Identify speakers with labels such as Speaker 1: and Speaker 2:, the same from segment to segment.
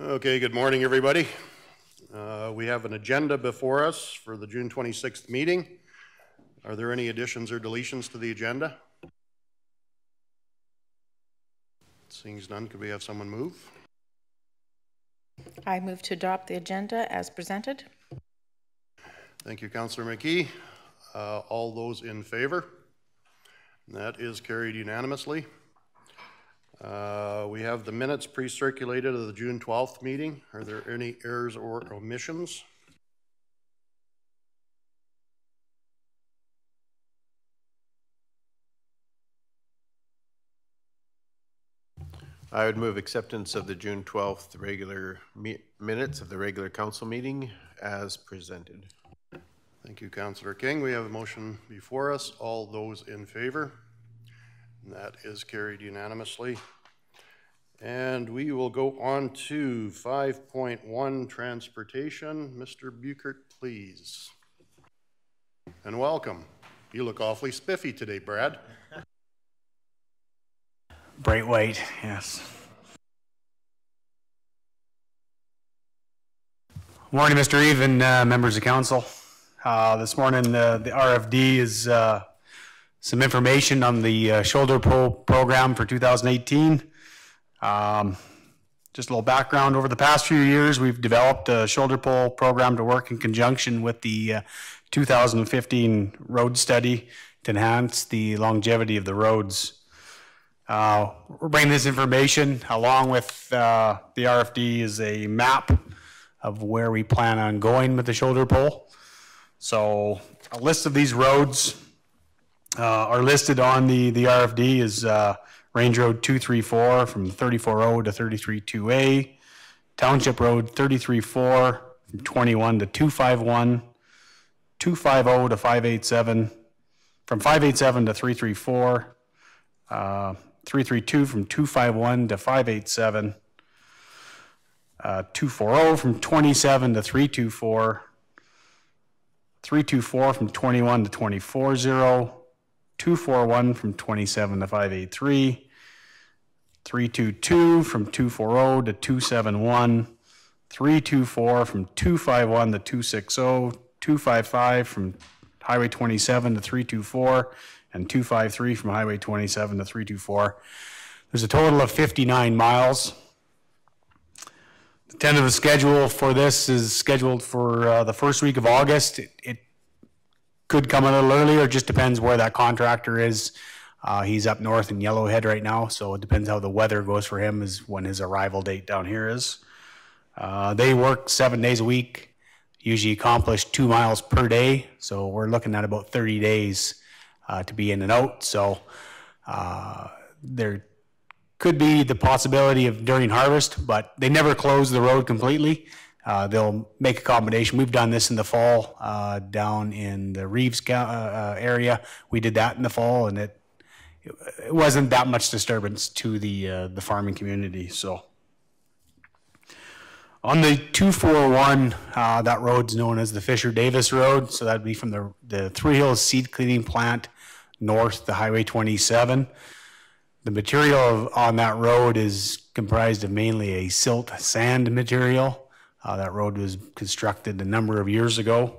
Speaker 1: Okay, good morning, everybody. We have an agenda before us for the June 26th meeting. Are there any additions or deletions to the agenda? Seeing as none, could we have someone move?
Speaker 2: I move to adopt the agenda as presented.
Speaker 1: Thank you, Councillor McKee. All those in favor? That is carried unanimously. We have the minutes pre-circulated of the June 12th meeting. Are there any errors or omissions?
Speaker 3: I would move acceptance of the June 12th regular minutes of the regular council meeting as presented.
Speaker 1: Thank you, Councillor King. We have a motion before us. All those in favor? That is carried unanimously. And we will go on to 5.1 transportation. Mr. Buchert, please. And welcome. You look awfully spiffy today, Brad.
Speaker 4: Bright white, yes. Morning, Mr. Eve and members of council. This morning, the RFD is some information on the shoulder pull program for 2018. Just a little background. Over the past few years, we've developed a shoulder pull program to work in conjunction with the 2015 road study to enhance the longevity of the roads. We're bringing this information along with the RFD is a map of where we plan on going with the shoulder pull. So a list of these roads are listed on the RFD is Range Road 234 from 340 to 332A, Township Road 334 from 21 to 251, 250 to 587, from 587 to 334, 332 from 251 to 587, 240 from 27 to 324, 324 from 21 to 240, 241 from 27 to 583, 322 from 240 to 271, 324 from 251 to 260, 255 from Highway 27 to 324, and 253 from Highway 27 to 324. There's a total of 59 miles. The tentative schedule for this is scheduled for the first week of August. It could come a little earlier, it just depends where that contractor is. He's up north in Yellowhead right now, so it depends how the weather goes for him is when his arrival date down here is. They work 7 days a week, usually accomplish 2 miles per day, so we're looking at about 30 days to be in and out. So there could be the possibility of during harvest, but they never close the road completely. They'll make accommodation. We've done this in the fall down in the Reeves area. We did that in the fall, and it wasn't that much disturbance to the farming community. So on the 241, that road's known as the Fisher-Davis Road. So that'd be from the Three Hills seed cleaning plant north to Highway 27. The material on that road is comprised of mainly a silt sand material. That road was constructed a number of years ago.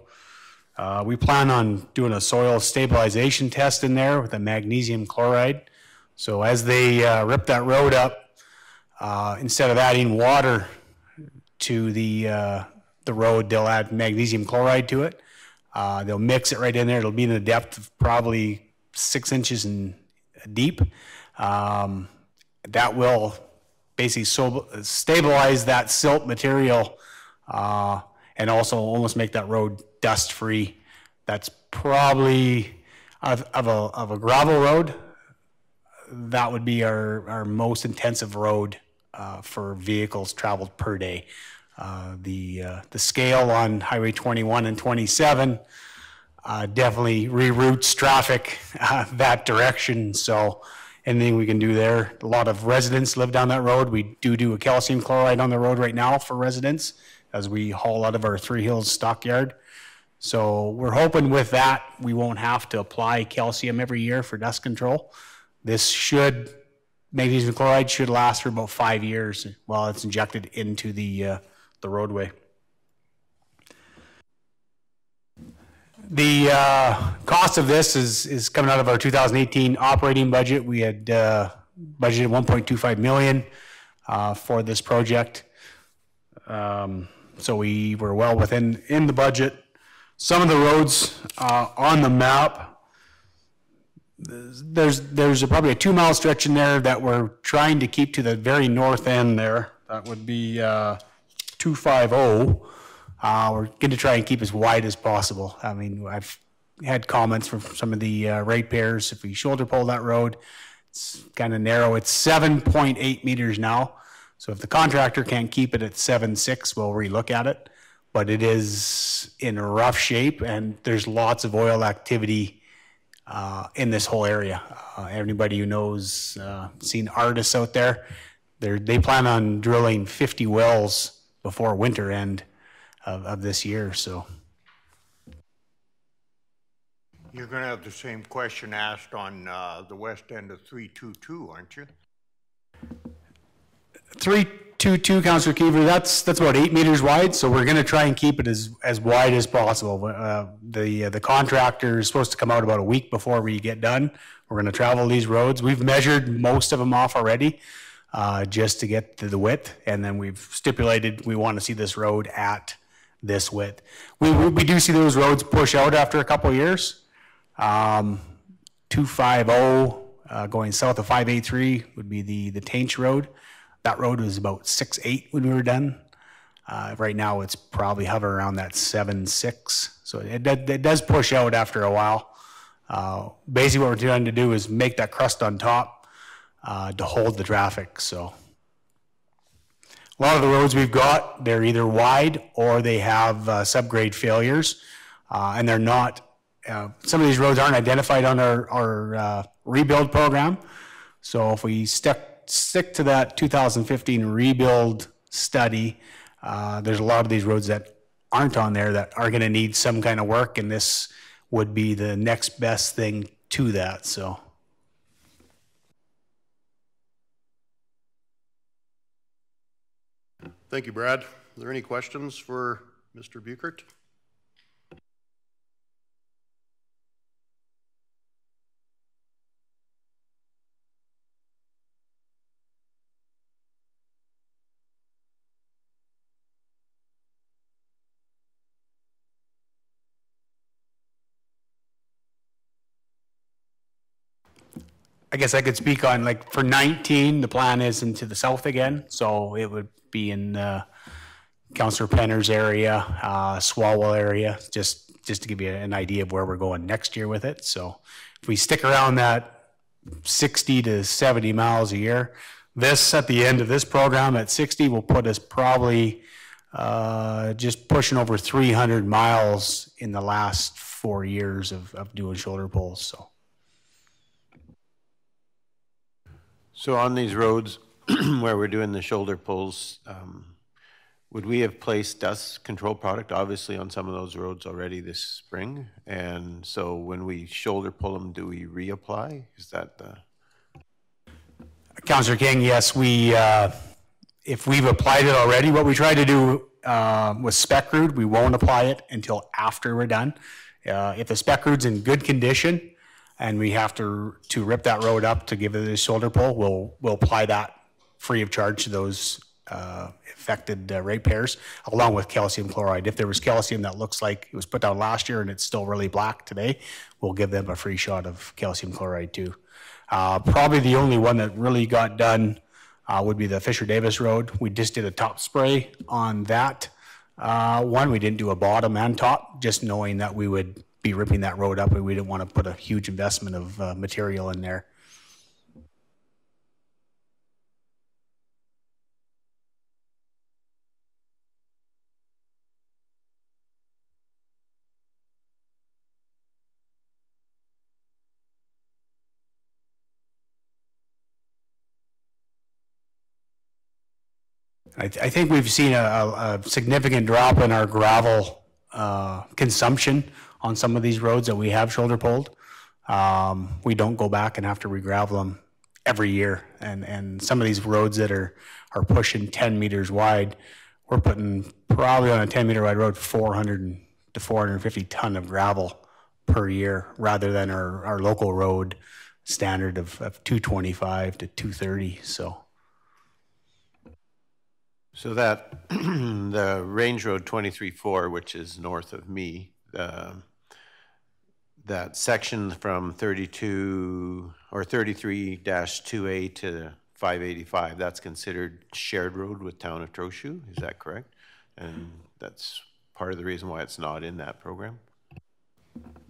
Speaker 4: We plan on doing a soil stabilization test in there with a magnesium chloride. So as they rip that road up, instead of adding water to the road, they'll add magnesium chloride to it. They'll mix it right in there. It'll be in a depth of probably 6 inches deep. That will basically stabilize that silt material and also almost make that road dust free. That's probably of a gravel road. That would be our most intensive road for vehicles traveled per day. The scale on Highway 21 and 27 definitely reroutes traffic that direction. So anything we can do there. A lot of residents live down that road. We do a calcium chloride on the road right now for residents as we haul out of our Three Hills stockyard. So we're hoping with that we won't have to apply calcium every year for dust control. This should magnesium chloride should last for about 5 years while it's injected into the roadway. The cost of this is coming out of our 2018 operating budget. We had budgeted $1.25 million for this project. So we were well within the budget. Some of the roads on the map, there's probably a 2-mile stretch in there that we're trying to keep to the very north end there. That would be 250. We're going to try and keep as wide as possible. I mean, I've had comments from some of the ratepayers. If we shoulder pull that road, it's kind of narrow. It's 7.8 meters now. So if the contractor can't keep it at 7.6, we'll relook at it. But it is in rough shape, and there's lots of oil activity in this whole area. Everybody who knows, seen artists out there, they plan on drilling 50 wells before winter end of this year. So
Speaker 5: you're going to have the same question asked on the west end of 322, aren't you?
Speaker 4: 322, Councillor Keever, that's about 8 meters wide, so we're going to try and keep it as wide as possible. The contractor is supposed to come out about a week before we get done. We're going to travel these roads. We've measured most of them off already just to get to the width, and then we've stipulated we want to see this road at this width. We do see those roads push out after a couple of years. 250 going south of 583 would be the Tainch Road. That road was about 6.8 when we were done. Right now it's probably hovering around that 7.6. So it does push out after a while. Basically what we're trying to do is make that crust on top to hold the traffic. So a lot of the roads we've got, they're either wide or they have subgrade failures, and they're not, some of these roads aren't identified on our rebuild program. So if we stick to that 2015 rebuild study, there's a lot of these roads that aren't on there that are going to need some kind of work, and this would be the next best thing to that. So
Speaker 1: Thank you, Brad. Are there any questions for Mr. Buchert?
Speaker 4: I guess I could speak on, like, for 19, the plan is into the south again. So it would be in Councillor Penner's area, Swalwell area, just to give you an idea of where we're going next year with it. So if we stick around that 60 to 70 miles a year, this at the end of this program at 60 will put us probably just pushing over 300 miles in the last 4 years of doing shoulder pulls.
Speaker 3: So on these roads where we're doing the shoulder pulls, would we have placed dust control product obviously on some of those roads already this spring? And so when we shoulder pull them, do we reapply? Is that the...
Speaker 4: Councillor King, yes, if we've applied it already, what we try to do with spec root, we won't apply it until after we're done. If the spec root's in good condition and we have to rip that road up to give it a shoulder pull, we'll apply that free of charge to those affected ratepayers, along with calcium chloride. If there was calcium that looks like it was put down last year and it's still really black today, we'll give them a free shot of calcium chloride too. Probably the only one that really got done would be the Fisher Davis Road. We just did a top spray on that one. We didn't do a bottom and top, just knowing that we would be ripping that road up and we didn't want to put a huge investment of material in there. I think we've seen a significant drop in our gravel consumption on some of these roads that we have shoulder pulled. We don't go back and have to re-gravel them every year. And some of these roads that are pushing 10 meters wide, we're putting probably on a 10-meter wide road 400 to 450 ton of gravel per year, rather than our local road standard of 225 to 230.
Speaker 3: So that, the Range Road 23-4, which is north of me, that section from 32 or 33-2A to 585, that's considered shared road with Town of Trochu, is that correct? And that's part of the reason why it's not in that program?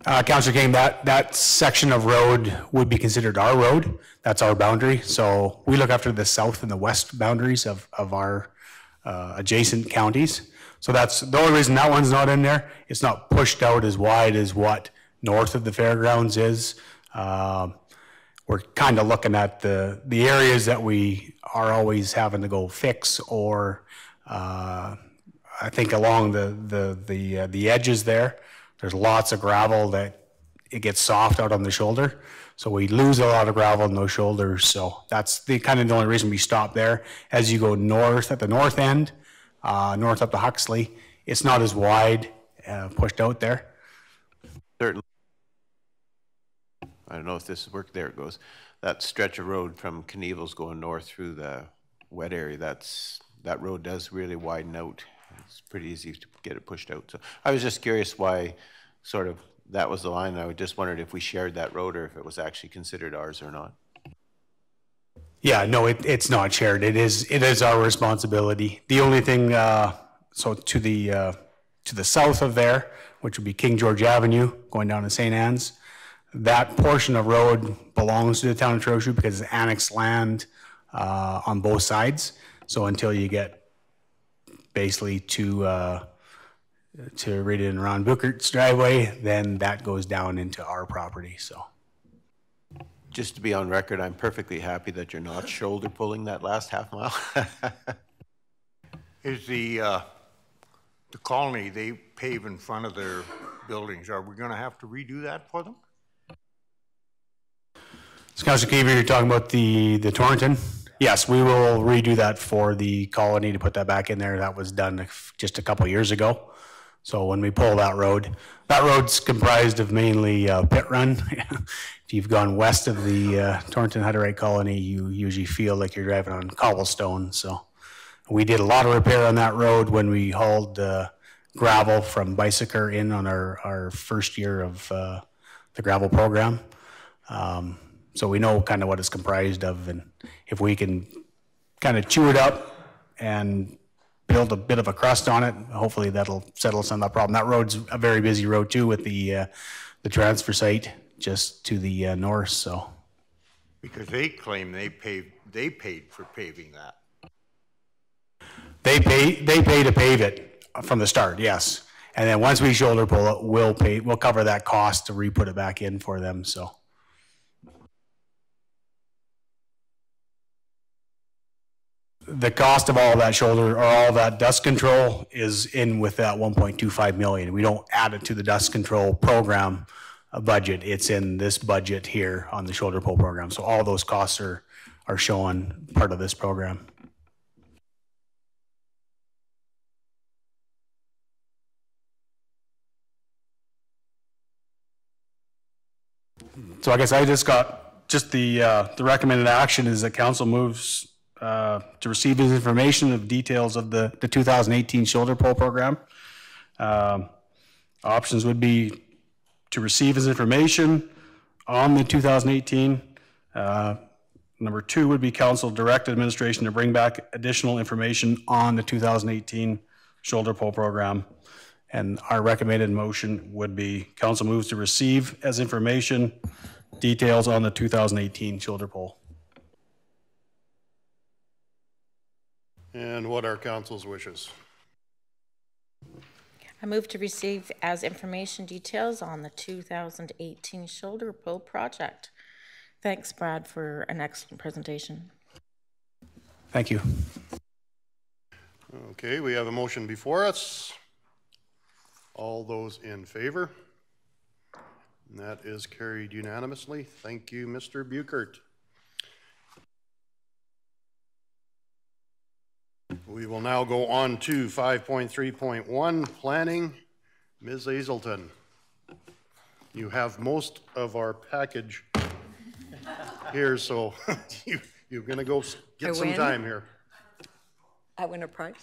Speaker 4: Councillor King, that section of road would be considered our road. That's our boundary. So we look after the south and the west boundaries of our adjacent counties. So that's the only reason that one's not in there. It's not pushed out as wide as what north of the fairgrounds is. We're kind of looking at the areas that we are always having to go fix, or I think along the edges there, there's lots of gravel that it gets soft out on the shoulder. So we lose a lot of gravel in those shoulders. So that's the only reason we stop there. As you go north at the north end, north up to Huxley, it's not as wide, pushed out there.
Speaker 3: Certainly. I don't know if this worked. There it goes. That stretch of road from Kneehill's going north through the wet area, that road does really widen out. It's pretty easy to get it pushed out. So I was just curious why sort of that was the line. I just wondered if we shared that road or if it was actually considered ours or not.
Speaker 4: Yeah, no, it's not shared. It is our responsibility. The only thing, so to the south of there, which would be King George Avenue going down to St. Anne's, that portion of road belongs to the Town of Trochu because it's annexed land on both sides. So until you get basically to Reed and Ron Buchert's driveway, then that goes down into our property. So,
Speaker 3: just to be on record, I'm perfectly happy that you're not shoulder pulling that last half mile.
Speaker 5: Is the colony, they pave in front of their buildings, are we going to have to redo that for them?
Speaker 4: So Councilor Keever, you're talking about the Torrington? Yes, we will redo that for the colony to put that back in there. That was done just a couple years ago. So when we pull that road's comprised of mainly pit run. If you've gone west of the Torrington Hutterite colony, you usually feel like you're driving on cobblestone. So we did a lot of repair on that road when we hauled gravel from Bicycle in on our first year of the gravel program. So we know kind of what it's comprised of, and if we can kind of chew it up and build a bit of a crust on it, hopefully that'll settle some of that problem. That road's a very busy road too, with the transfer site just to the north. So
Speaker 5: because they claim they paid for paving that.
Speaker 4: They pay to pave it from the start, yes. And then once we shoulder pull it, we'll cover that cost to re-put it back in for them. So. The cost of all of that shoulder or all of that dust control is in with that 1.25 million. We don't add it to the dust control program budget. It's in this budget here on the shoulder pull program. So all those costs are showing part of this program. So I guess I just got the recommended action is that council moves to receive his information of details of the 2018 shoulder pull program. Options would be to receive his information on the 2018. Number two would be council direct administration to bring back additional information on the 2018 shoulder pull program. And our recommended motion would be council moves to receive as information details on the 2018 shoulder pull.
Speaker 1: And what are council's wishes?
Speaker 2: I move to receive as information details on the 2018 shoulder pull project. Thanks, Brad, for an excellent presentation.
Speaker 4: Thank you.
Speaker 1: Okay, we have a motion before us. All those in favor? And that is carried unanimously. Thank you, Mr. Buchert. We will now go on to 5.3.1, planning. Ms. Hazelton, you have most of our package here, so you're gonna go get some time here.
Speaker 6: I win a prize.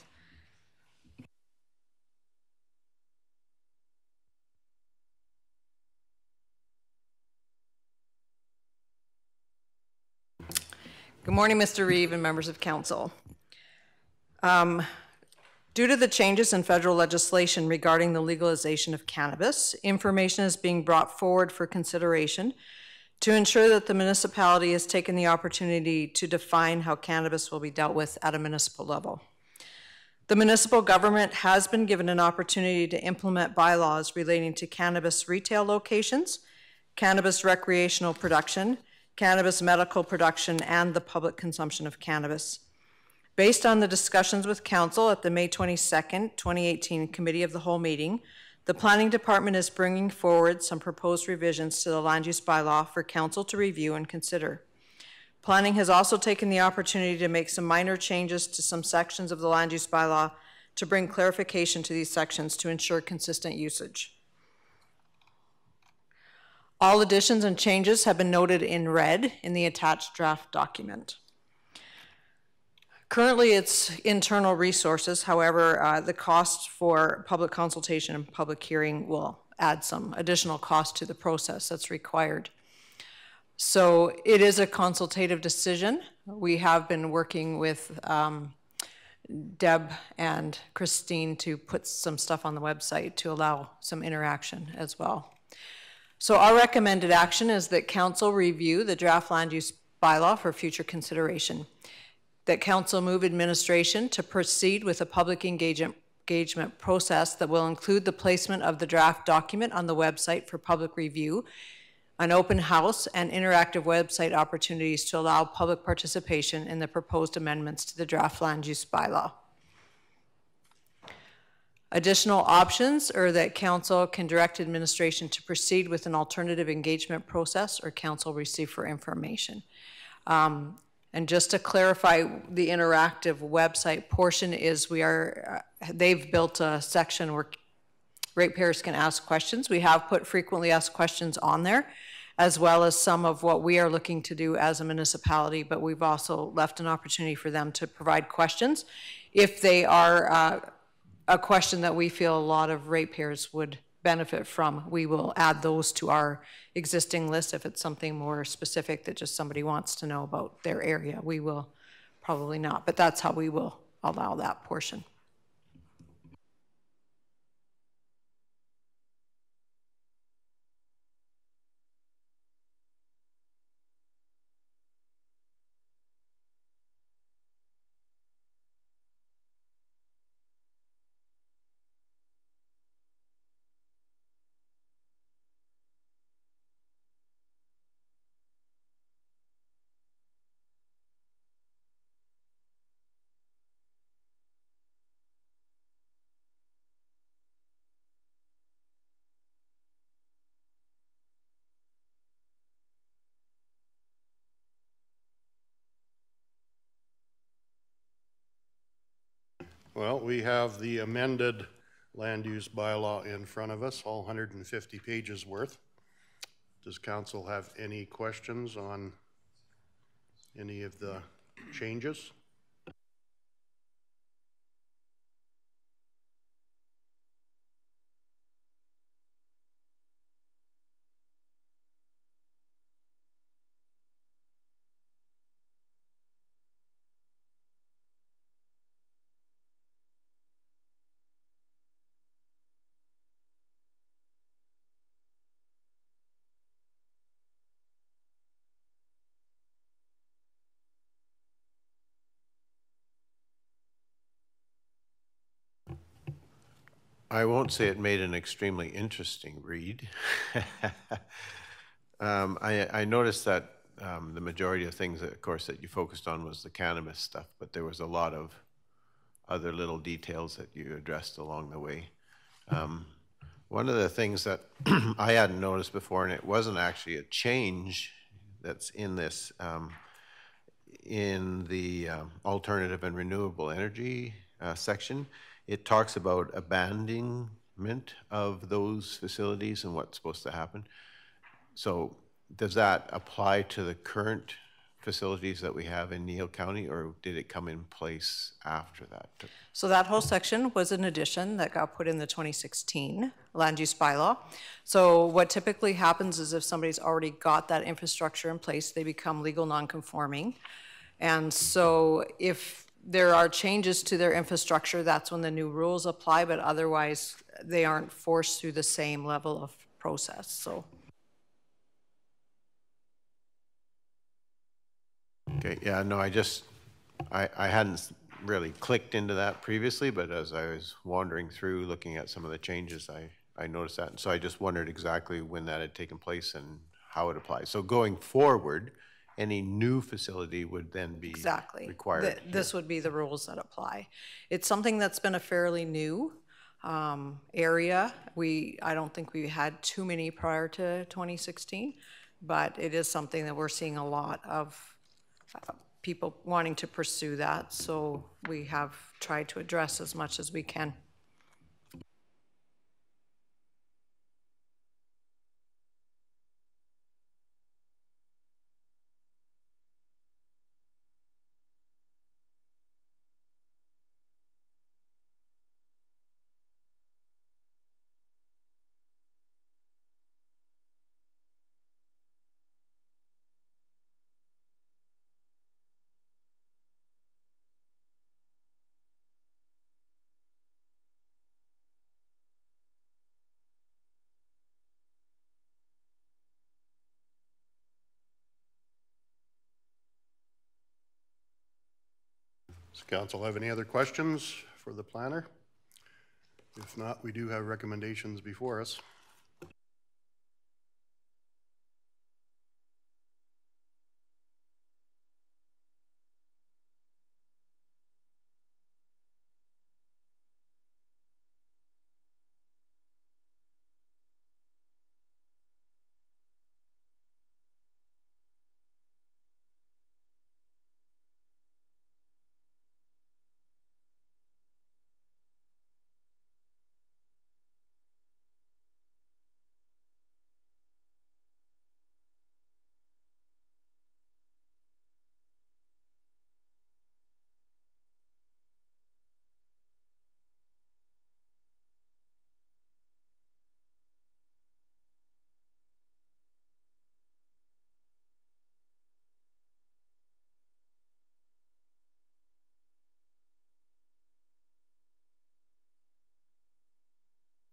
Speaker 6: Good morning, Mr. Reeve and members of council. Due to the changes in federal legislation regarding the legalization of cannabis, information is being brought forward for consideration to ensure that the municipality has taken the opportunity to define how cannabis will be dealt with at a municipal level. The municipal government has been given an opportunity to implement bylaws relating to cannabis retail locations, cannabis recreational production, cannabis medical production, and the public consumption of cannabis. Based on the discussions with council at the May 22nd, 2018 Committee of the Whole meeting, the Planning Department is bringing forward some proposed revisions to the land use bylaw for council to review and consider. Planning has also taken the opportunity to make some minor changes to some sections of the land use bylaw to bring clarification to these sections to ensure consistent usage. All additions and changes have been noted in red in the attached draft document. Currently, it's internal resources. However, the cost for public consultation and public hearing will add some additional cost to the process that's required. So it is a consultative decision. We have been working with Deb and Christine to put some stuff on the website to allow some interaction as well. So our recommended action is that council review the draft land use bylaw for future consideration. That council move administration to proceed with a public engagement process that will include the placement of the draft document on the website for public review, an open house, and interactive website opportunities to allow public participation in the proposed amendments to the draft land use bylaw. Additional options are that council can direct administration to proceed with an alternative engagement process or council receive for information. And just to clarify, the interactive website portion is they've built a section where ratepayers can ask questions. We have put frequently asked questions on there, as well as some of what we are looking to do as a municipality, but we've also left an opportunity for them to provide questions. If they are a question that we feel a lot of ratepayers would benefit from, we will add those to our existing list. If it's something more specific that just somebody wants to know about their area, we will probably not, but that's how we will allow that portion.
Speaker 1: Well, we have the amended land use bylaw in front of us, all 150 pages worth. Does council have any questions on any of the changes?
Speaker 3: I won't say it made an extremely interesting read. I noticed that the majority of things, of course, that you focused on was the cannabis stuff, but there was a lot of other little details that you addressed along the way. One of the things that I hadn't noticed before, and it wasn't actually a change that's in this, in the alternative and renewable energy section, it talks about abandonment of those facilities and what's supposed to happen. So does that apply to the current facilities that we have in Kneehill County, or did it come in place after that?
Speaker 6: So that whole section was an addition that got put in the 2016 land use bylaw. So what typically happens is if somebody's already got that infrastructure in place, they become legal non-conforming. And so if there are changes to their infrastructure, that's when the new rules apply, but otherwise they aren't forced through the same level of process. So.
Speaker 3: Okay, yeah, no, I hadn't really clicked into that previously, but as I was wandering through looking at some of the changes, I noticed that. And so I just wondered exactly when that had taken place and how it applies. So going forward, any new facility would then be required.
Speaker 6: This would be the rules that apply. It's something that's been a fairly new area. I don't think we had too many prior to 2016, but it is something that we're seeing a lot of people wanting to pursue that, so we have tried to address as much as we can.
Speaker 1: Does council have any other questions for the planner? If not, we do have recommendations before us.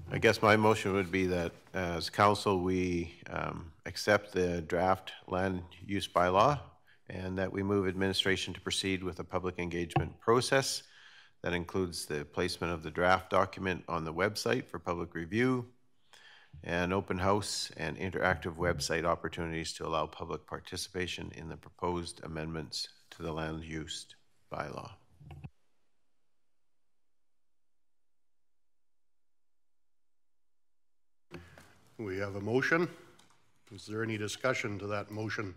Speaker 3: I guess my motion would be that as council, we accept the draft land use bylaw and that we move administration to proceed with a public engagement process that includes the placement of the draft document on the website for public review and open house and interactive website opportunities to allow public participation in the proposed amendments to the land use bylaw.
Speaker 1: We have a motion. Is there any discussion to that motion?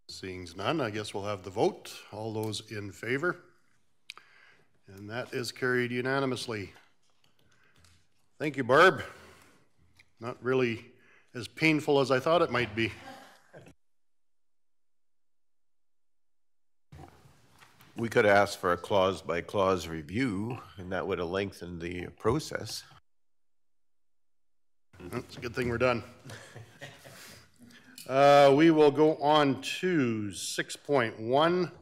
Speaker 1: Seeing none, I guess we'll have the vote. All those in favor? And that is carried unanimously. Thank you, Barb. Not really as painful as I thought it might be.
Speaker 3: We could ask for a clause-by-clause review, and that would have lengthened the process.
Speaker 1: It's a good thing we're done. We will go on to 6.1,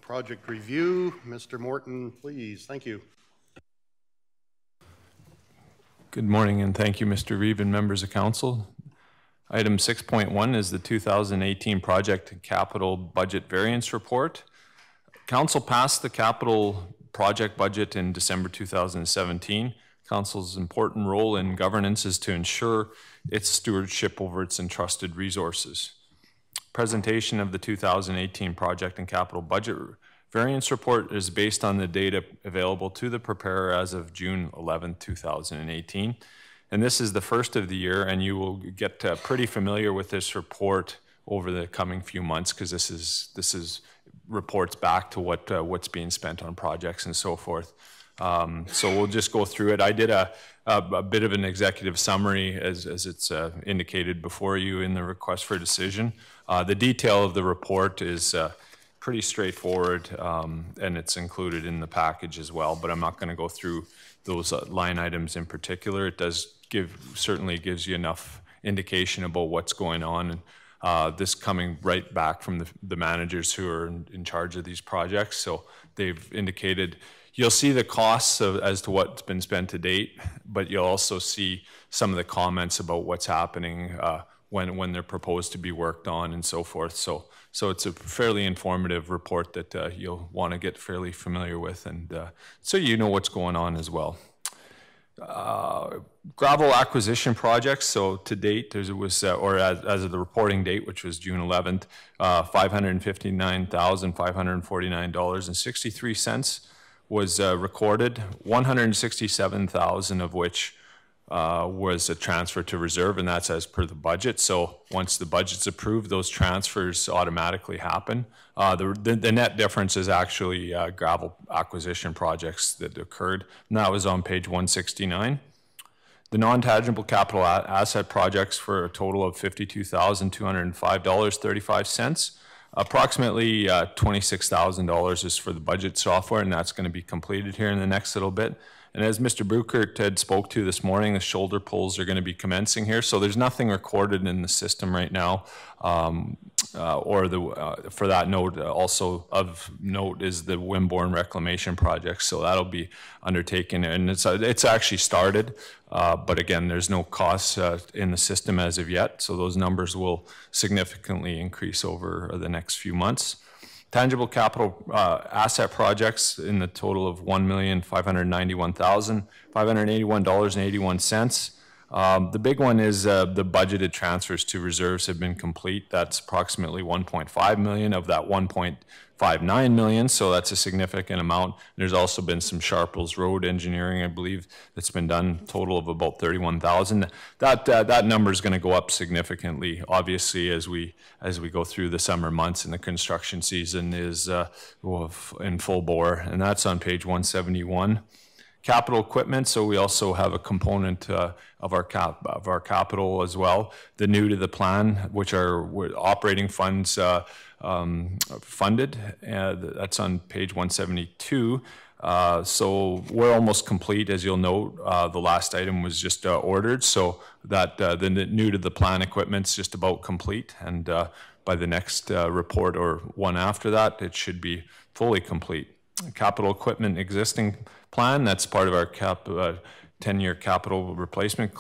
Speaker 1: project review. Mr. Morton, please. Thank you.
Speaker 7: Good morning, and thank you, Mr. Reeve and members of council. Item 6.1 is the 2018 project capital budget variance report. Council passed the capital project budget in December 2017. Council's important role in governance is to ensure its stewardship over its entrusted resources. Presentation of the 2018 project and capital budget variance report is based on the data available to the preparer as of June 11, 2018. And this is the first of the year, and you will get pretty familiar with this report over the coming few months, because this is reports back to what's being spent on projects and so forth. So we'll just go through it. I did a bit of an executive summary as it's indicated before you in the request for decision. The detail of the report is pretty straightforward, and it's included in the package as well, but I'm not going to go through those line items in particular. It does certainly gives you enough indication about what's going on, and this coming right back from the managers who are in charge of these projects. So they've indicated, you'll see the costs as to what's been spent to date, but you'll also see some of the comments about what's happening when they're proposed to be worked on and so forth. So it's a fairly informative report that you'll want to get fairly familiar with, and so you know what's going on as well. Gravel acquisition projects. So to date, as of the reporting date, which was June 11th, $559,549.63 was recorded. 167,000 of which was a transfer to reserve, and that's as per the budget. So once the budget's approved, those transfers automatically happen. The net difference is actually gravel acquisition projects that occurred, and that was on page 169. The non-tangible capital asset projects for a total of $52,205.35. Approximately $26,000 is for the budget software, and that's going to be completed here in the next little bit. And as Mr. Bruckert had spoke to this morning, the shoulder pulls are going to be commencing here. So there's nothing recorded in the system right now. For that note, also of note is the Wimborne Reclamation Project. So that'll be undertaken, and it's actually started. But again, there's no costs in the system as of yet. So those numbers will significantly increase over the next few months. Tangible capital asset projects in the total of $1,591,581.81. The big one is the budgeted transfers to reserves have been complete. That's approximately 1.5 million of that 1.59 million, so that's a significant amount. There's also been some Sharples Road engineering, I believe, that's been done, total of about 31,000. That number is going to go up significantly, obviously, as we go through the summer months and the construction season is in full bore, and that's on page 171. Capital equipment, so we also have a component of our capital as well. The new to the plan, which are operating funds funded, that's on page 172. So we're almost complete, as you'll note. The last item was just ordered, so that the new to the plan equipment's just about complete, and by the next report or one after that, it should be fully complete. Capital equipment existing plan, that's part of our 10-year capital replacement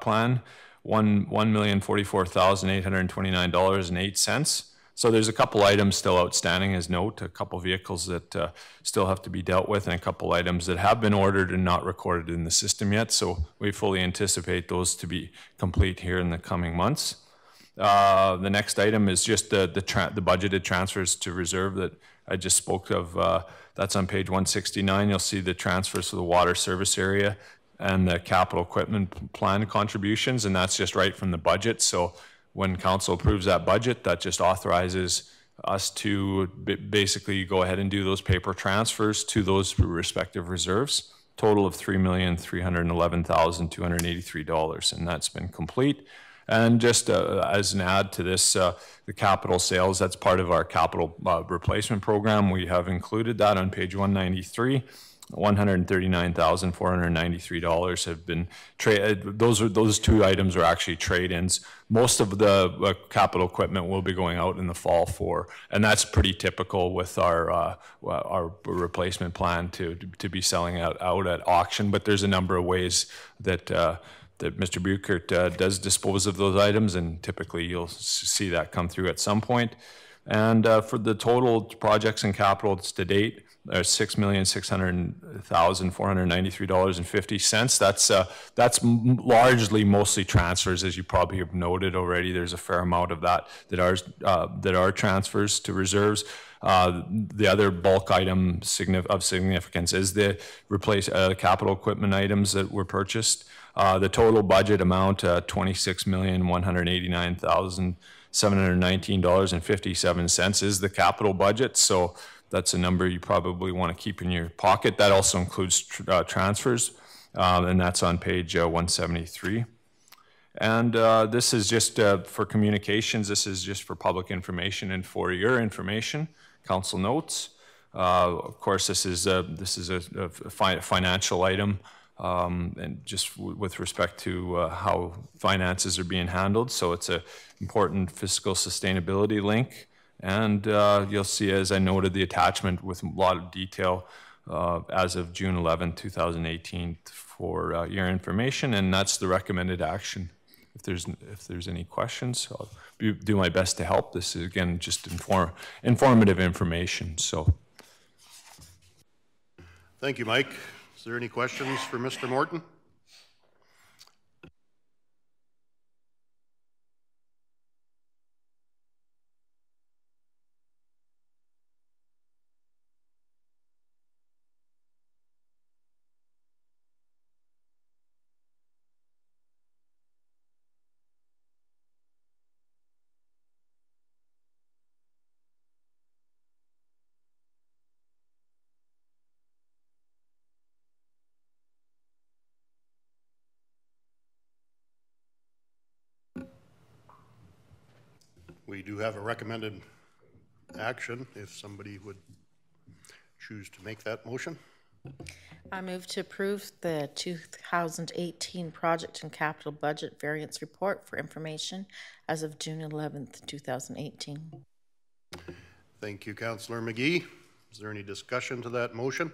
Speaker 7: plan, $1,044,829.08. So there's a couple items still outstanding as note, a couple vehicles that still have to be dealt with, and a couple items that have been ordered and not recorded in the system yet. So we fully anticipate those to be complete here in the coming months. The next item is just the budgeted transfers to reserve that I just spoke of. That's on page 169. You'll see the transfers to the water service area and the capital equipment plan contributions, and that's just right from the budget. So when council approves that budget, that just authorizes us to basically go ahead and do those paper transfers to those respective reserves. Total of $3,311,283, and that's been complete. And just as an add to this, the capital sales, that's part of our capital replacement program. We have included that on page 193. $139,493 have been traded. Those two items are actually trade-ins. Most of the capital equipment will be going out in the fall and that's pretty typical with our replacement plan to be selling out at auction. But there's a number of ways that Mr. Bruckert does dispose of those items, and typically you'll see that come through at some point. And for the total projects and capital to date, $6,600,493.50. That's largely mostly transfers, as you probably have noted already. There's a fair amount of that are transfers to reserves. The other bulk item of significance is the capital equipment items that were purchased. The total budget amount, $26,189,719.57 is the capital budget. So that's a number you probably want to keep in your pocket. That also includes transfers, and that's on page 173. And this is just for communications. This is just for public information and for your information. Council notes. Of course, this is a financial item, and just with respect to how finances are being handled. So it's an important fiscal sustainability link. And you'll see, as I noted, the attachment with a lot of detail as of June 11, 2018 for your information, and that's the recommended action. If there's any questions, I'll do my best to help. This is, again, just informative information. So,
Speaker 1: thank you, Mike. Is there any questions for Mr. Morton? We do have a recommended action if somebody would choose to make that motion.
Speaker 2: I move to approve the 2018 project and capital budget variance report for information as of June 11th, 2018.
Speaker 1: Thank you, Councillor McGee. Is there any discussion to that motion?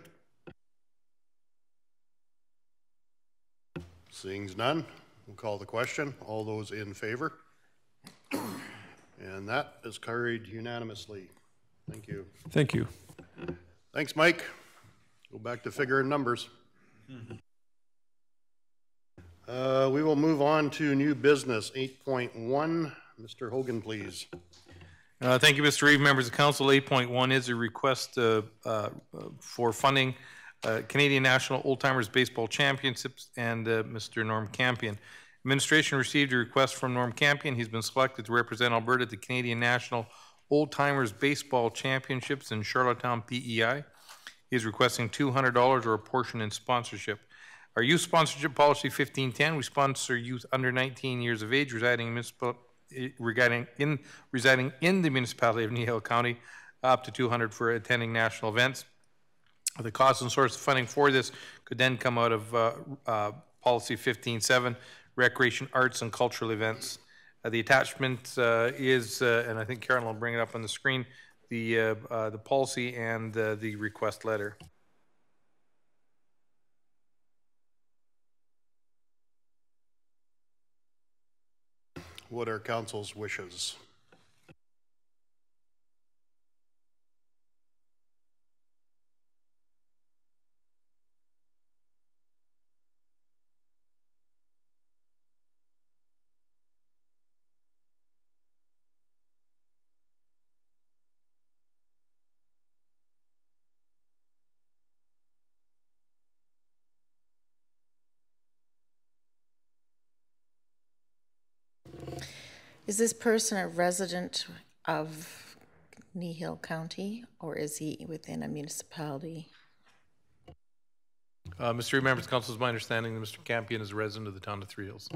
Speaker 1: Seeing none, we'll call the question. All those in favor? And that is carried unanimously. Thank you.
Speaker 7: Thank you.
Speaker 1: Thanks, Mike. Go back to figure and numbers. We will move on to new business 8.1. Mr. Hogan, please.
Speaker 8: Thank you, Mr. Reeve. Members of Council, 8.1 is a request for funding Canadian National Old Timers Baseball Championships and Mr. Norm Campion. Administration received a request from Norm Campion. He's been selected to represent Alberta at the Canadian National Old Timers Baseball Championships in Charlottetown, PEI. He is requesting $200 or a portion in sponsorship. Our youth sponsorship policy 1510, we sponsor youth under 19 years of age residing in the municipality of Kneehill County, up to $200 for attending national events. The cost and source of funding for this could then come out of policy 15.7, recreation, arts, and cultural events. The attachment is, and I think Carolyn will bring it up on the screen, the policy and the request letter.
Speaker 1: What are council's wishes?
Speaker 2: Is this person a resident of Kneehill County, or is he within a municipality?
Speaker 8: Mr. Reeve, members of council, it's my understanding that Mr. Campion is a resident of the town of Three Hills.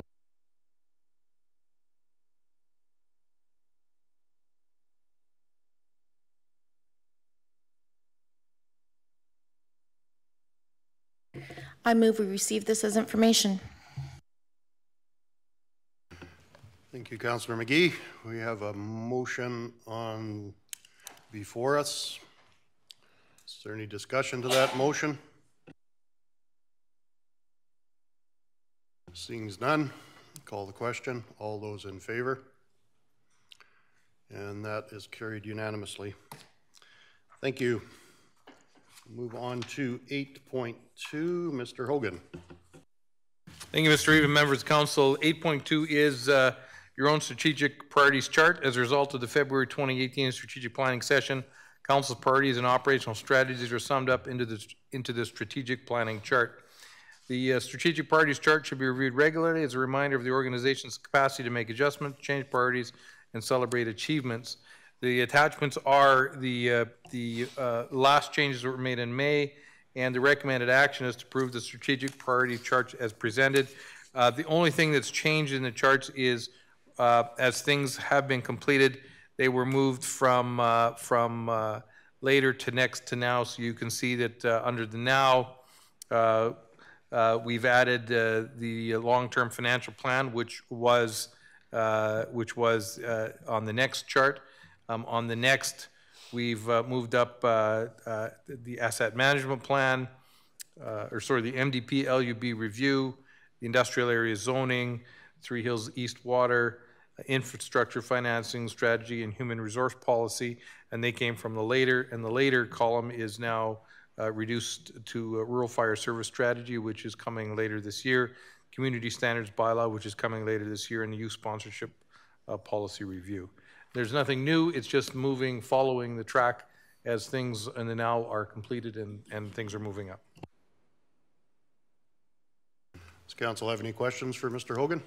Speaker 2: I move we receive this as information.
Speaker 1: Thank you, Councillor McGee. We have a motion on before us. Is there any discussion to that motion? Seeing none, call the question. All those in favor? And that is carried unanimously. Thank you. Move on to 8.2, Mr. Hogan.
Speaker 8: Thank you, Mr. Reeve and members of council. 8.2 is your own strategic priorities chart. As a result of the February 2018 strategic planning session, council's priorities and operational strategies are summed up into the strategic planning chart. The strategic priorities chart should be reviewed regularly as a reminder of the organization's capacity to make adjustments, change priorities, and celebrate achievements. The attachments are the last changes that were made in May, and the recommended action is to approve the strategic priority chart as presented. The only thing that's changed in the charts is as things have been completed, they were moved from later to next to now. So you can see that under the now, we've added the long-term financial plan, which was on the next chart. On the next, we've moved up the asset management plan, the MDP LUB review, the industrial area zoning, Three Hills East water, infrastructure financing strategy, and human resource policy, and they came from the later, and the later column is now reduced to rural fire service strategy, which is coming later this year, community standards bylaw, which is coming later this year, and the youth sponsorship policy review. There's nothing new, it's just moving, following the track as things in the now are completed and things are moving up.
Speaker 1: Does council have any questions for Mr. Hogan?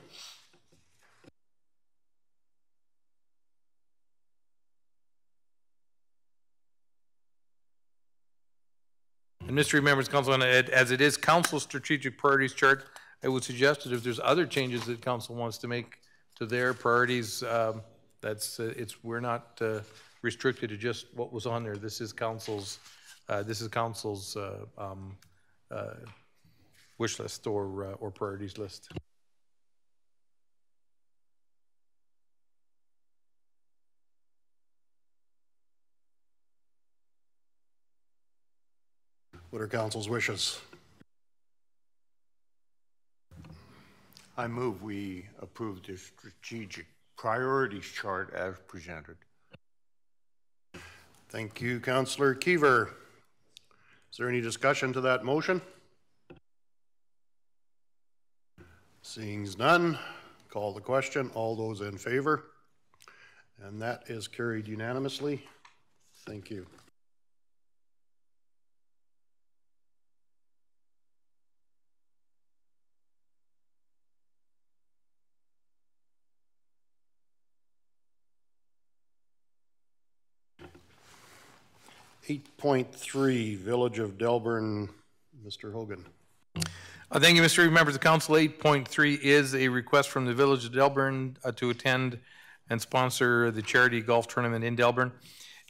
Speaker 8: And Mr. Members, Council, as it is Council's strategic priorities chart, I would suggest that if there's other changes that Council wants to make to their priorities, we're not restricted to just what was on there. This is Council's wish list or priorities list.
Speaker 1: What are council's wishes?
Speaker 5: I move we approve the strategic priorities chart as presented.
Speaker 1: Thank you, Councillor Kiever. Is there any discussion to that motion? Seeing none, call the question. All those in favor? And that is carried unanimously. Thank you. .3 Village of Delburne, Mr. Hogan.
Speaker 8: Thank you, Mr. Members of Council. 8.3 is a request from the Village of Delburne to attend and sponsor the charity golf tournament in Delburne.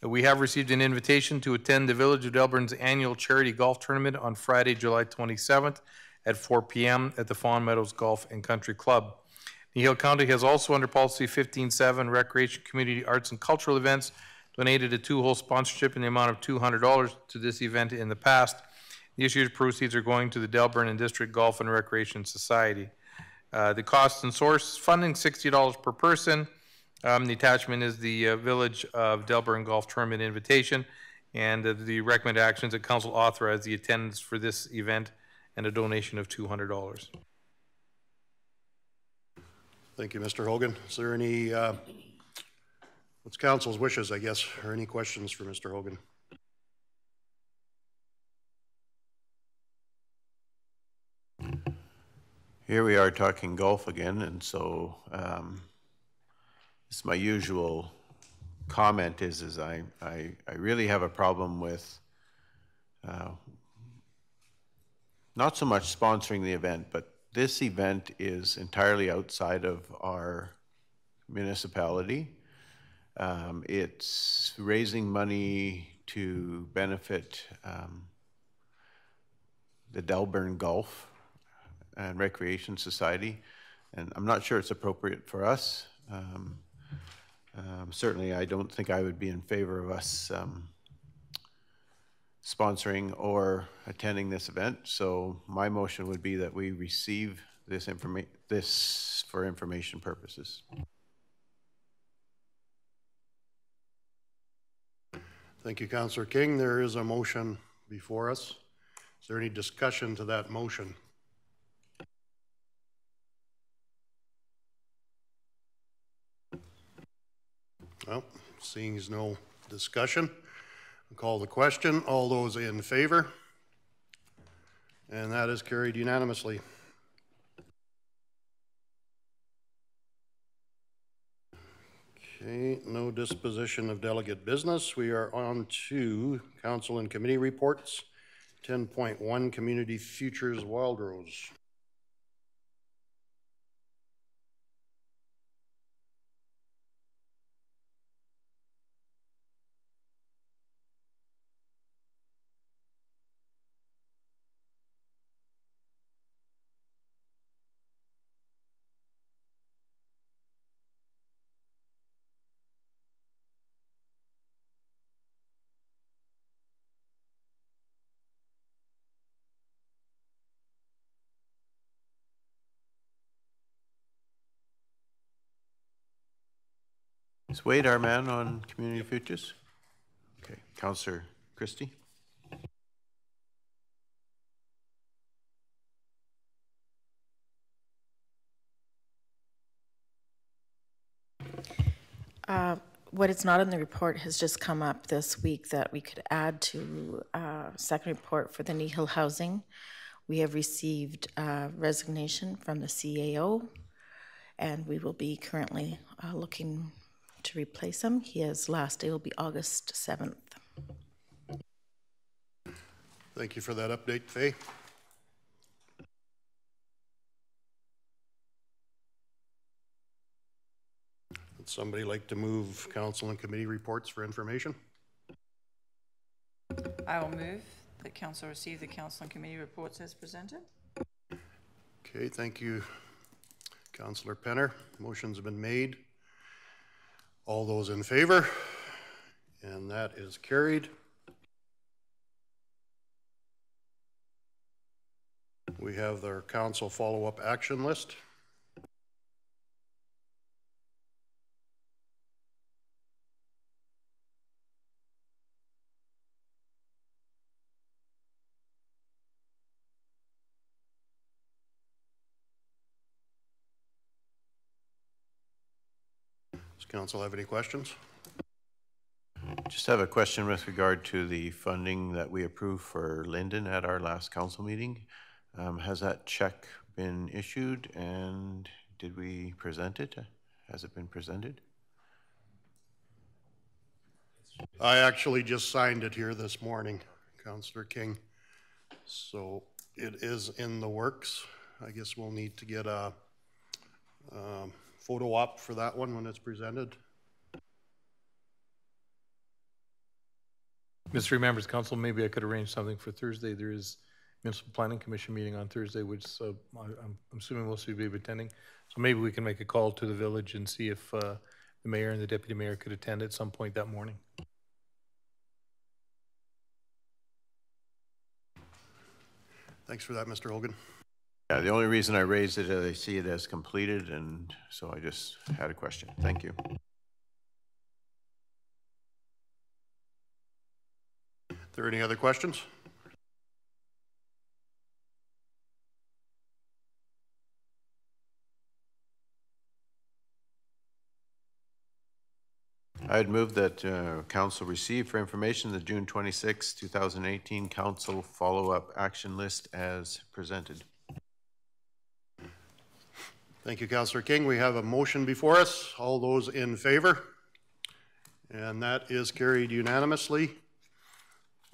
Speaker 8: We have received an invitation to attend the Village of Delburne's annual charity golf tournament on Friday, July 27th at 4 p.m. at the Fawn Meadows Golf and Country Club. Kneehill County has also, under Policy 15.7, Recreation, Community, Arts, and Cultural Events, donated a two-hole sponsorship in the amount of $200 to this event in the past. This year's proceeds are going to the Delburne and District Golf and Recreation Society. The cost and source funding $60 per person. The attachment is the Village of Delburne Golf Tournament invitation, and the recommended actions that Council authorize the attendance for this event and a donation of $200.
Speaker 1: Thank you, Mr. Hogan. Is there any what's council's wishes, I guess, or any questions for Mr. Hogan?
Speaker 3: Here we are talking golf again, and so it's my usual comment is I really have a problem with not so much sponsoring the event, but this event is entirely outside of our municipality. It's raising money to benefit the Delburne Golf and Recreation Society, and I'm not sure it's appropriate for us. Certainly, I don't think I would be in favor of us sponsoring or attending this event. So my motion would be that we receive this for information purposes.
Speaker 1: Thank you, Councillor King. There is a motion before us. Is there any discussion to that motion? Well, seeing as no discussion, I'll call the question. All those in favor? And that is carried unanimously. Okay, no disposition of delegate business. We are on to council and committee reports. 10.1 Community Futures Wildrose.
Speaker 3: Is Wade our man on Community Futures? Okay, Councillor Christie.
Speaker 2: What is not in the report has just come up this week that we could add to second report for the Kneehill housing. We have received resignation from the CAO, and we will be currently looking to replace him. His last day will be August 7th.
Speaker 1: Thank you for that update, Faye. Would somebody like to move council and committee reports for information?
Speaker 9: I will move that council receive the council and committee reports as presented.
Speaker 1: Okay, thank you, Councillor Penner. Motions have been made. All those in favor? And that is carried. We have our council follow-up action list. Does council have any questions?
Speaker 3: Just have a question with regard to the funding that we approved for Linden at our last council meeting. Has that check been issued and did we present it? Has it been presented?
Speaker 1: I actually just signed it here this morning, Councillor King. So it is in the works. I guess we'll need to get a photo op for that one when it's presented.
Speaker 8: Mr. Members, Council, maybe I could arrange something for Thursday. There is Municipal Planning Commission meeting on Thursday, which I'm assuming most of you will be attending. So maybe we can make a call to the village and see if the mayor and the deputy mayor could attend at some point that morning.
Speaker 1: Thanks for that, Mr. Hogan.
Speaker 3: Yeah, the only reason I raised it is I see it as completed, and so I just had a question. Thank you.
Speaker 1: Are there any other questions?
Speaker 3: I'd move that council receive for information the June 26, 2018 council follow-up action list as presented.
Speaker 1: Thank you, Councillor King. We have a motion before us. All those in favor? And that is carried unanimously.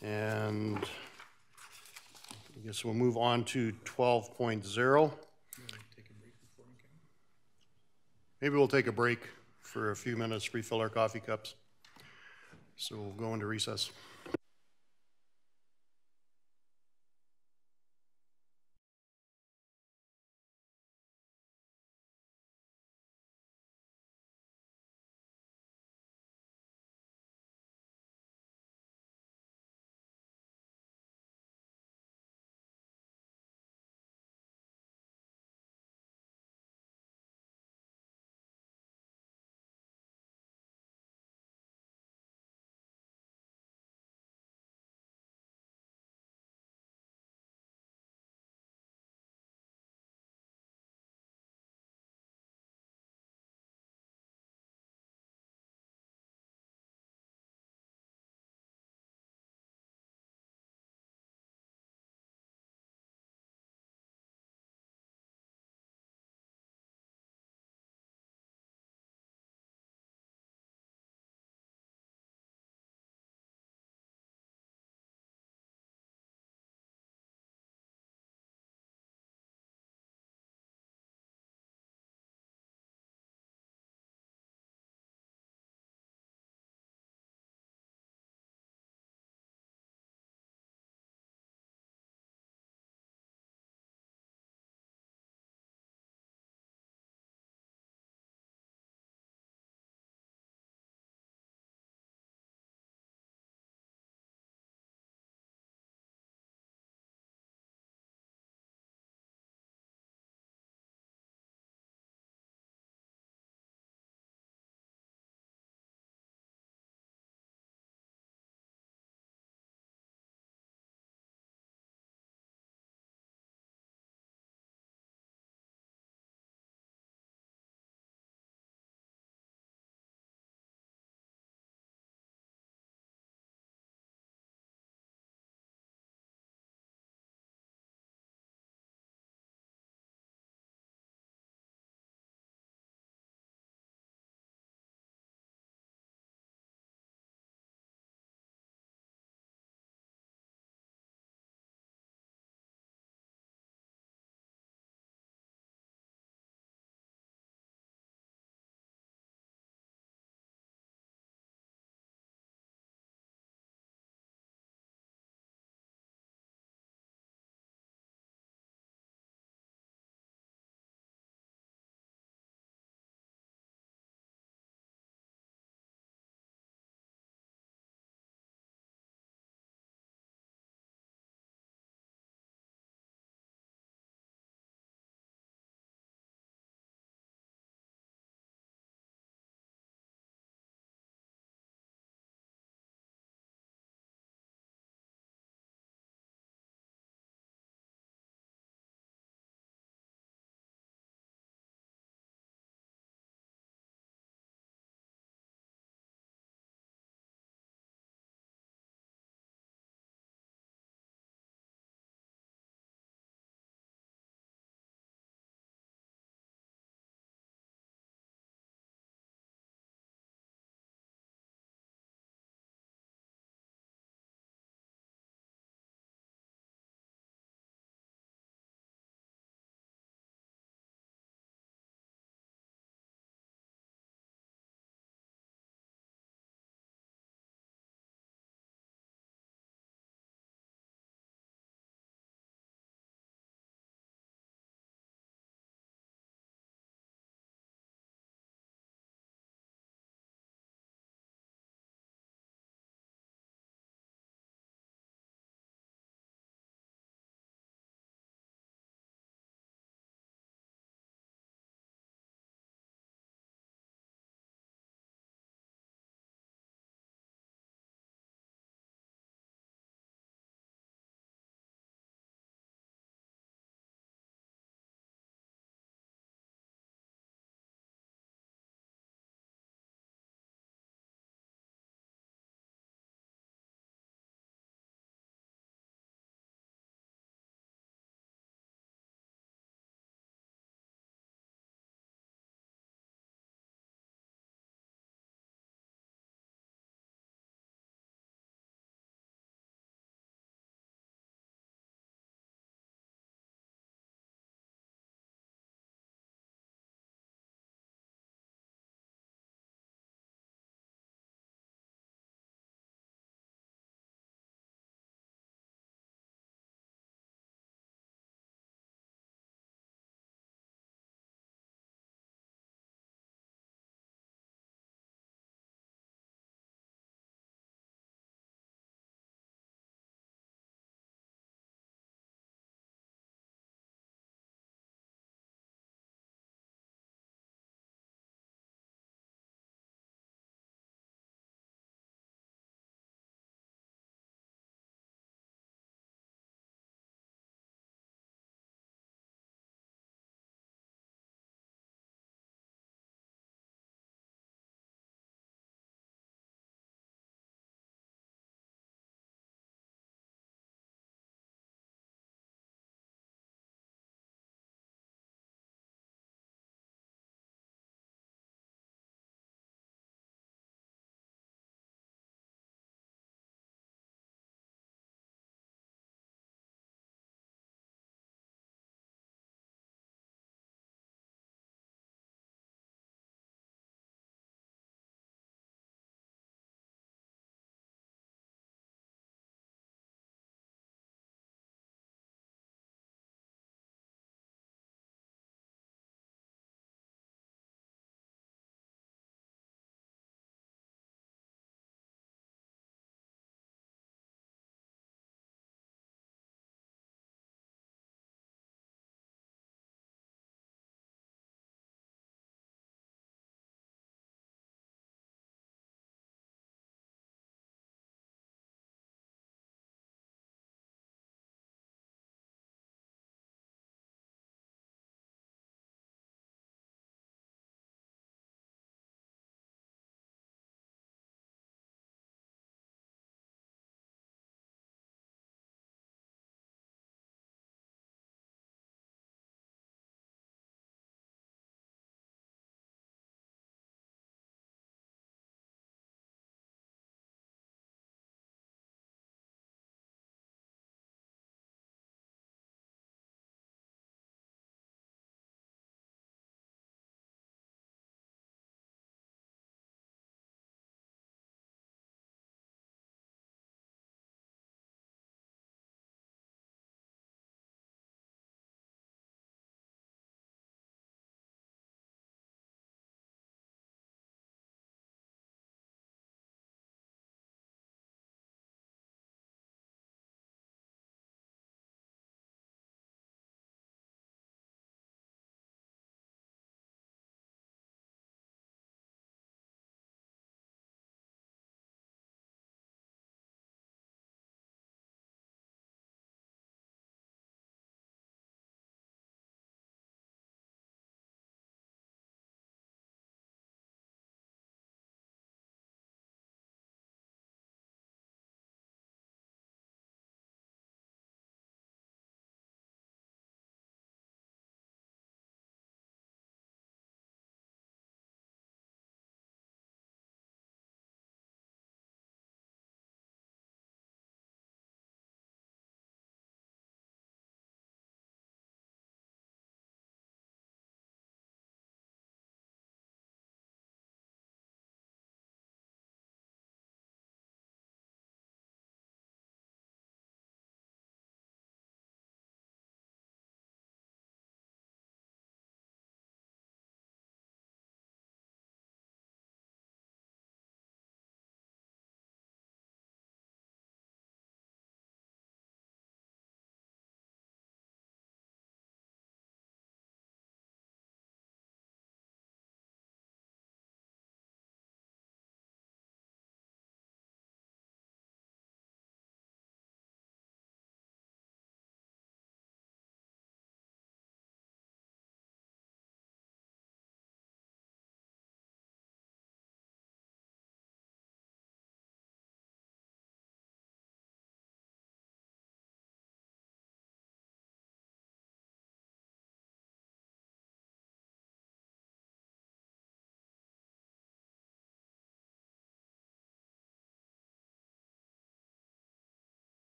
Speaker 1: And I guess we'll move on to 12.0. Maybe we'll take a break for a few minutes, refill our coffee cups. So we'll go into recess.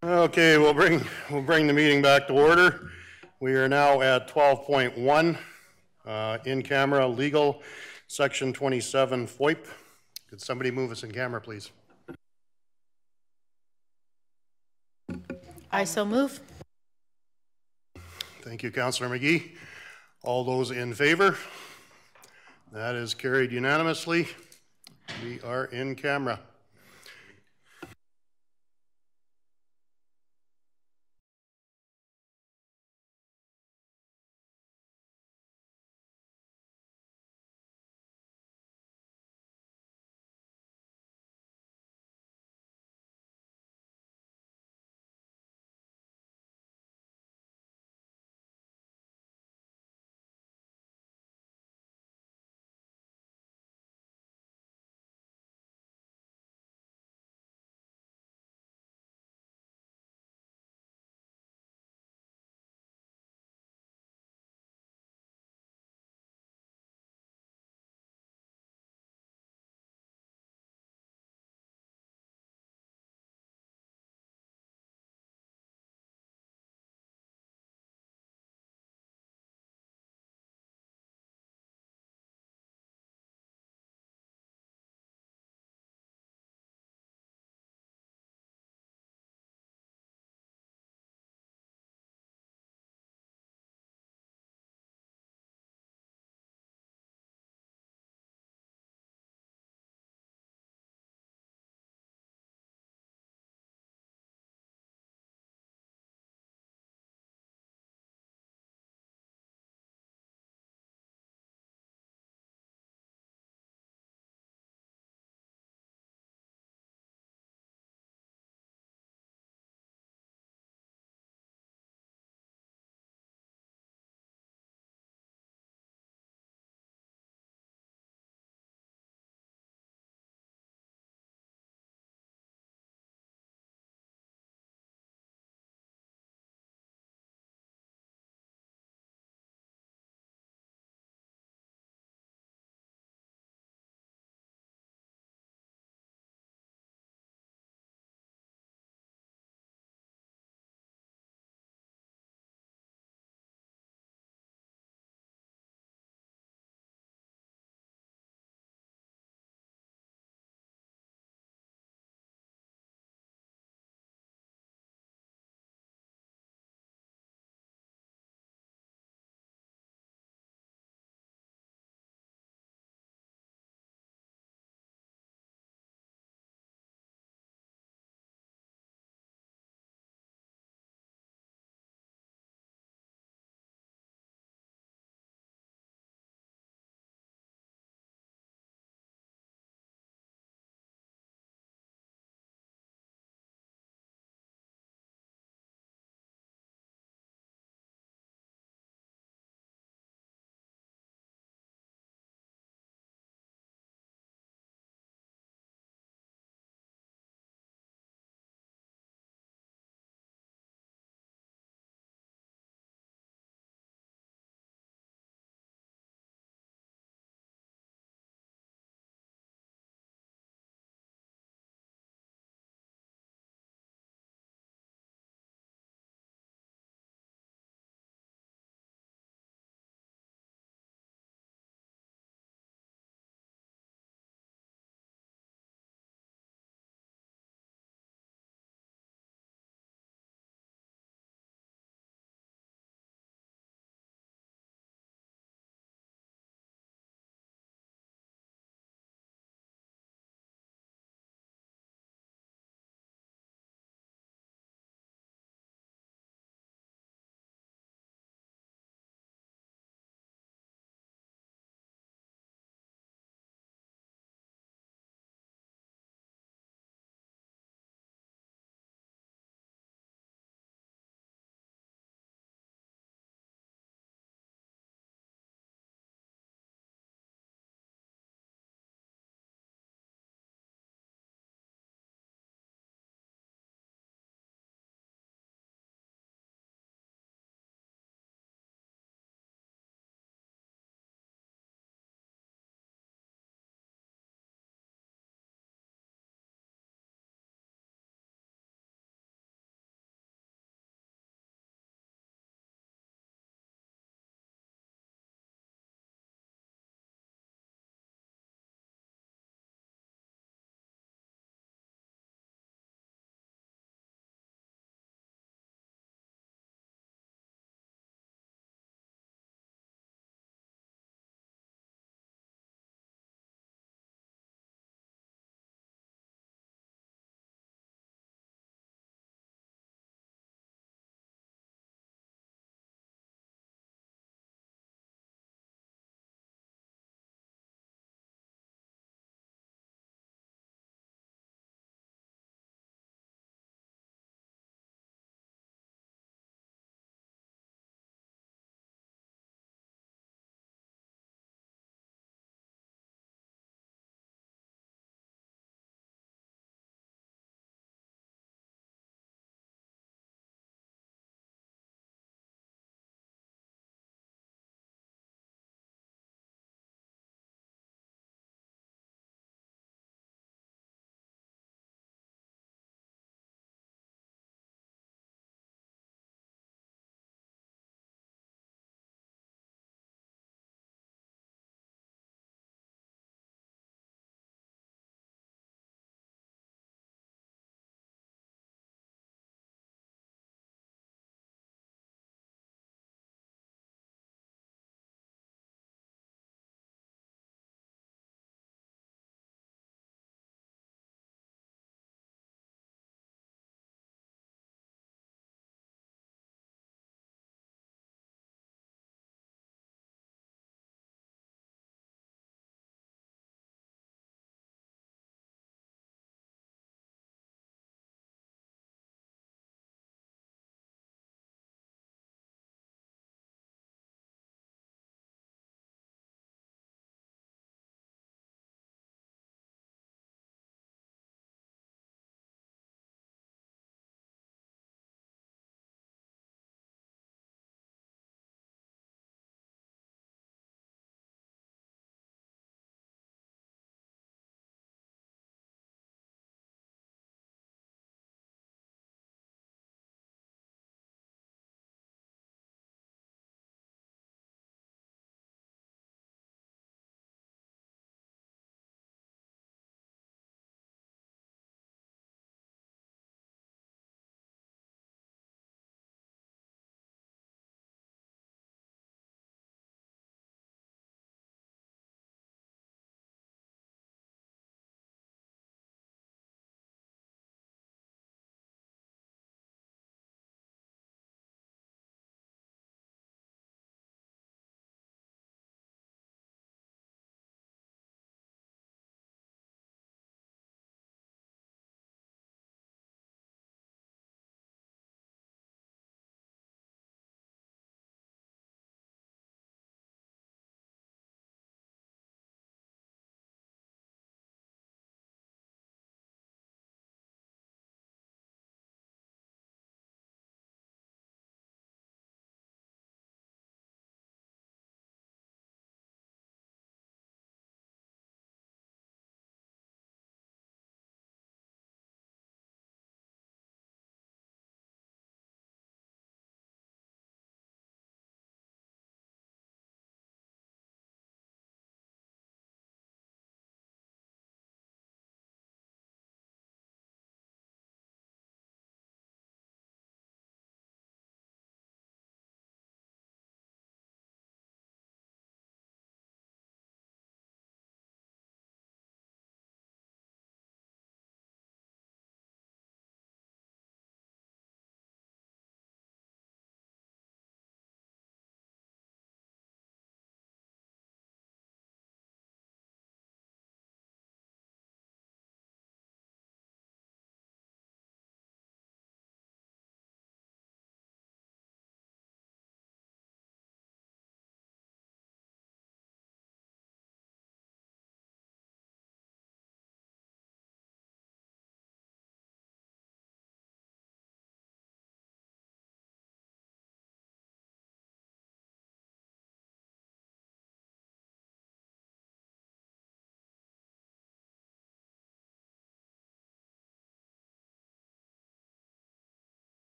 Speaker 1: Okay, we'll bring the meeting back to order. We are now at 12.1, in camera legal, section 27 FOIP. Could somebody move us in camera, please?
Speaker 2: I so move.
Speaker 1: Thank you, Councillor McGee. All those in favor? That is carried unanimously. We are in camera.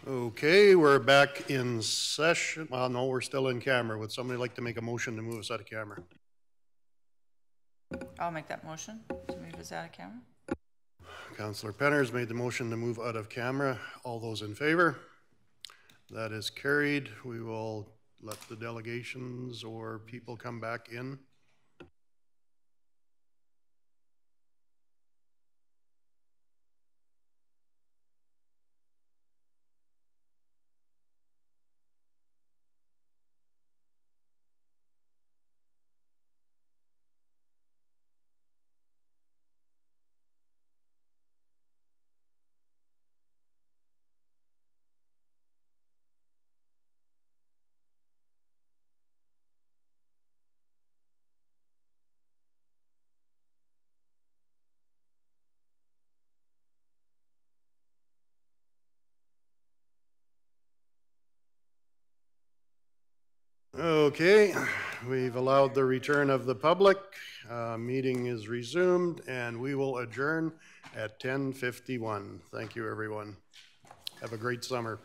Speaker 1: Okay, we're back in session. Well, no, we're still in camera. Would somebody like to make a motion to move us out of camera?
Speaker 9: I'll make that motion to move us out of camera.
Speaker 1: Councillor Penners made the motion to move out of camera. All those in favor? That is carried. We will let the delegations or people come back in. Okay, we've allowed the return of the public. Meeting is resumed and we will adjourn at 10:51. Thank you, everyone. Have a great summer.